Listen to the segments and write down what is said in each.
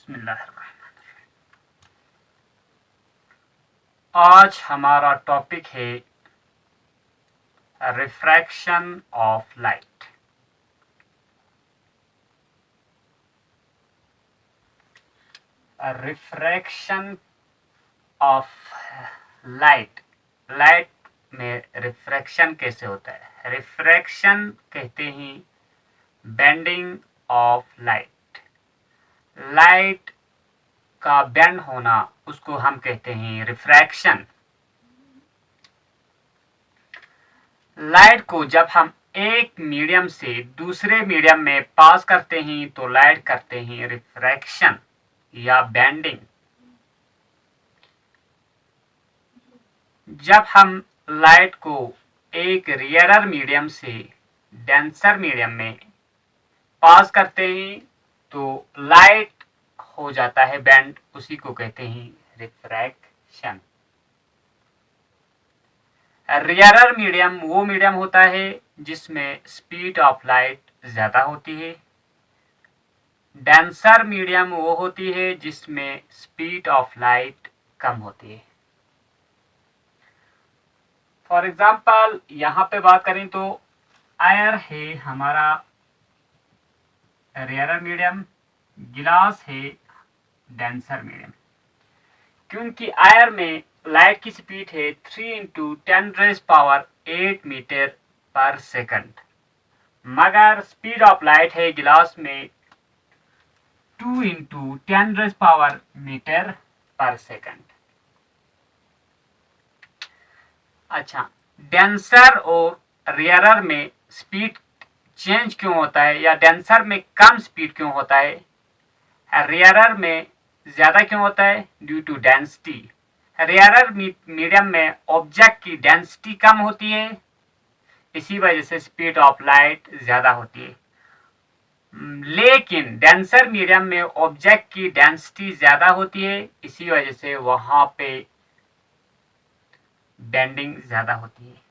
बिस्मिल्लाहिर्रहमानिर्रहीम। आज हमारा टॉपिक है refraction of light. Refraction of light. Light में रिफ्रैक्शन कैसे होता है? रिफ्रैक्शन कहते हैं बेंडिंग ऑफ लाइट। लाइट का बेंड होना उसको हम कहते हैं रिफ्रैक्शन। लाइट को जब हम एक मीडियम से दूसरे मीडियम में पास करते हैं तो लाइट करते हैं रिफ्रैक्शन या बेंडिंग। जब हम लाइट को एक रेयरर मीडियम से डेंसर मीडियम में पास करते हैं तो लाइट हो जाता है बेंड, उसी को कहते हैं रिफ्रैक्शन। रेयरर मीडियम वो मीडियम होता है जिसमें स्पीड ऑफ लाइट ज्यादा होती है। डेंसर मीडियम वो होती है जिसमें स्पीड ऑफ लाइट कम होती है। फॉर एग्जाम्पल यहां पे बात करें तो एयर है हमारा रेयरर मीडियम, गिलास है डेंसर मीडियम। क्योंकि एयर में लाइट की स्पीड है 3 × 10⁻8 मीटर पर सेकंड, मगर स्पीड ऑफ लाइट है गिलास में 2 × 10⁻⁻ मीटर पर सेकंड। अच्छा, डेंसर और रेयरर में स्पीड चेंज क्यों होता है, या डेंसर में कम स्पीड क्यों होता है, रेयरर में ज्यादा क्यों होता है? Due to density. Rarer medium में ऑब्जेक्ट की डेंसिटी कम होती है, इसी वजह से स्पीड ऑफ लाइट ज्यादा होती है। लेकिन डेंसर मीडियम में ऑब्जेक्ट की डेंसिटी ज्यादा होती है, इसी वजह से वहां पे बेंडिंग ज्यादा होती है।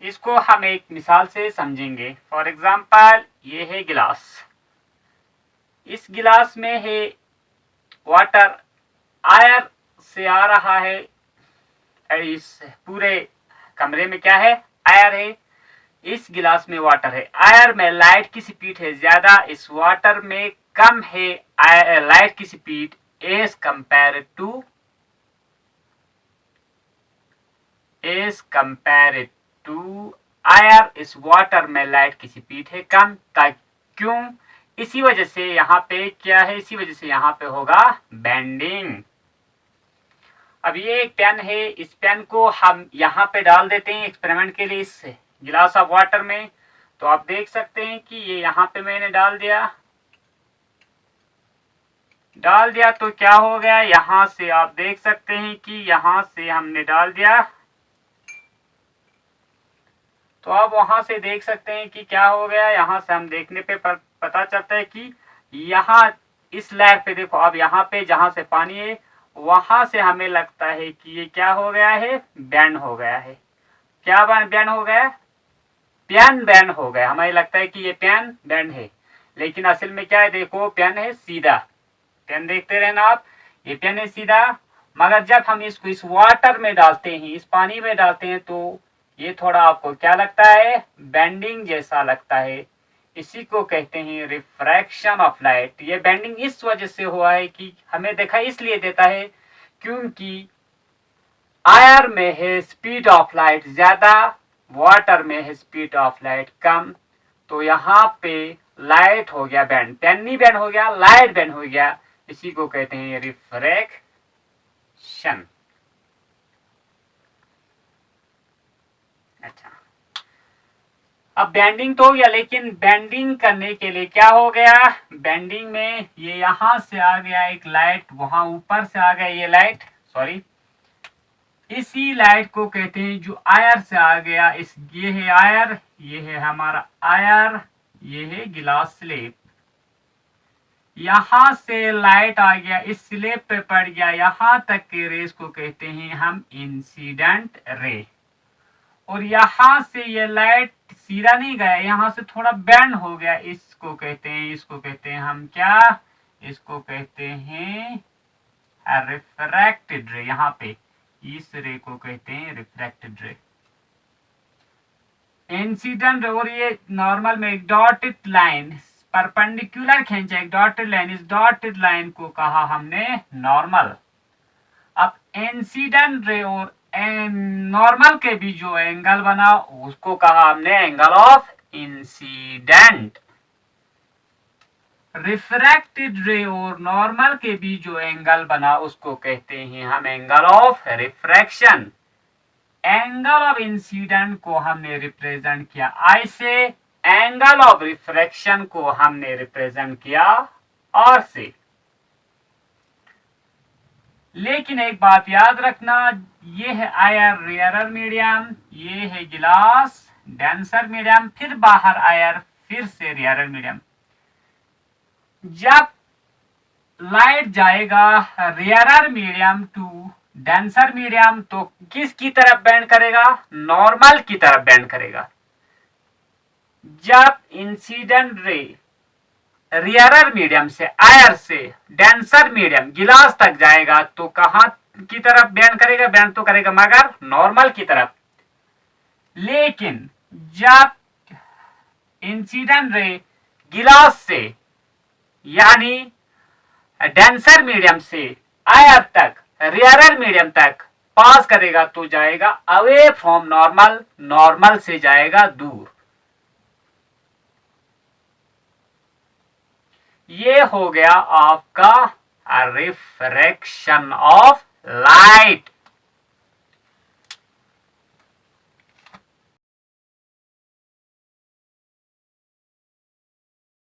इसको हम एक मिसाल से समझेंगे। फॉर एग्जाम्पल ये है गिलास, इस गिलास में है वाटर, एयर से आ रहा है। इस पूरे कमरे में क्या है? एयर है। इस गिलास में वाटर है। एयर में लाइट की स्पीड है ज्यादा, इस वाटर में कम है लाइट की speed as compare to air. इस वाटर में लाइट की स्पीड है कम। क्यों? इसी वजह से यहाँ पे क्या है? इसी वजह से यहाँ पे होगा बेंडिंग। अब ये एक पेन है, इस पेन को हम यहाँ पे डाल देते हैं एक्सपेरिमेंट के लिए इस गिलास ऑफ वाटर में। तो आप देख सकते हैं कि ये यहाँ पे मैंने डाल दिया तो क्या हो गया? यहाँ से आप देख सकते हैं कि यहाँ से हमने डाल दिया, तो आप वहां से देख सकते हैं कि क्या हो गया। यहाँ से हम देखने पे पता चलता है कि यहाँ इस लेयर पे देखो, अब यहाँ पे जहां से पानी है वहां से हमें लगता है कि ये क्या हो गया है? बैंड हो गया है। क्या बैंड हो गया? पेन बैंड हो गया। हमें लगता है कि ये पेन बैंड है, लेकिन असल में क्या है? देखो पेन है सीधा, पेन देखते रहना आप, ये पेन है सीधा। मगर जब हम इसको इस वाटर में डालते हैं, इस पानी में डालते हैं, तो ये थोड़ा आपको क्या लगता है? बेंडिंग जैसा लगता है। इसी को कहते हैं रिफ्रैक्शन ऑफ लाइट। ये बेंडिंग इस वजह से हुआ है कि हमें दिखाई इसलिए देता है क्योंकि एयर में है स्पीड ऑफ लाइट ज्यादा, वाटर में है स्पीड ऑफ लाइट कम। तो यहाँ पे लाइट हो गया बैंड, पेन नहीं बैंड हो गया, लाइट बैंड हो गया। इसी को कहते हैं रिफ्रैक्शन। अच्छा, अब बेंडिंग तो हो गया, लेकिन बेंडिंग करने के लिए क्या हो गया? बेंडिंग में ये यहां से आ गया एक लाइट, वहां ऊपर से आ गया ये लाइट, सॉरी, इसी लाइट को कहते हैं जो आयर से आ गया। इस ये है आयर, ये है हमारा आयर, ये है गिलास स्लेब। यहां से लाइट आ गया, इस स्लेब पे पड़ गया, यहां तक के रेस को कहते हैं हम इंसिडेंट रे। और यहाँ से ये लाइट सीधा नहीं गया, यहाँ से थोड़ा बेंड हो गया, इसको कहते हैं हम क्या, इसको कहते हैं रिफ्रैक्टेड रे। यहाँ पे इस रे को कहते हैं रिफ्रैक्टेड रे। इंसिडेंट, और ये नॉर्मल में एक डॉटेड लाइन परपेंडिकुलर खींचा, एक डॉटेड लाइन, इस डॉटेड लाइन को कहा हमने नॉर्मल। अब इंसिडेंट रे और नॉर्मल के बीच जो एंगल बना उसको कहा हमने एंगल ऑफ इंसिडेंट। रिफ्रैक्टेड रे और नॉर्मल के बीच जो एंगल बना उसको कहते हैं हम angle of refraction. Angle of incident को हमने रिप्रेजेंट किया आई से, एंगल ऑफ रिफ्रैक्शन को हमने रिप्रेजेंट किया आर से। लेकिन एक बात याद रखना, ये है आयर रेयरर मीडियम, ये है गिलास डेंसर मीडियम, फिर बाहर आयर, फिर से रेयरर मीडियम। जब लाइट जाएगा rarer medium to denser medium तो किसकी तरफ बेंड करेगा, नॉर्मल की तरफ बेंड करेगा। जब इंसिडेंट रे रेयरर मीडियम से आयर से डेंसर मीडियम गिलास तक जाएगा तो कहां की तरफ बेंड करेगा, बेंड तो करेगा मगर नॉर्मल की तरफ। लेकिन जब इंसिडेंट रे गिलास से यानी डेंसर मीडियम से आयर तक रेयरर मीडियम तक पास करेगा तो जाएगा अवे फ्रॉम नॉर्मल, नॉर्मल से जाएगा दूर। ये हो गया आपका रिफ्रैक्शन ऑफ लाइट।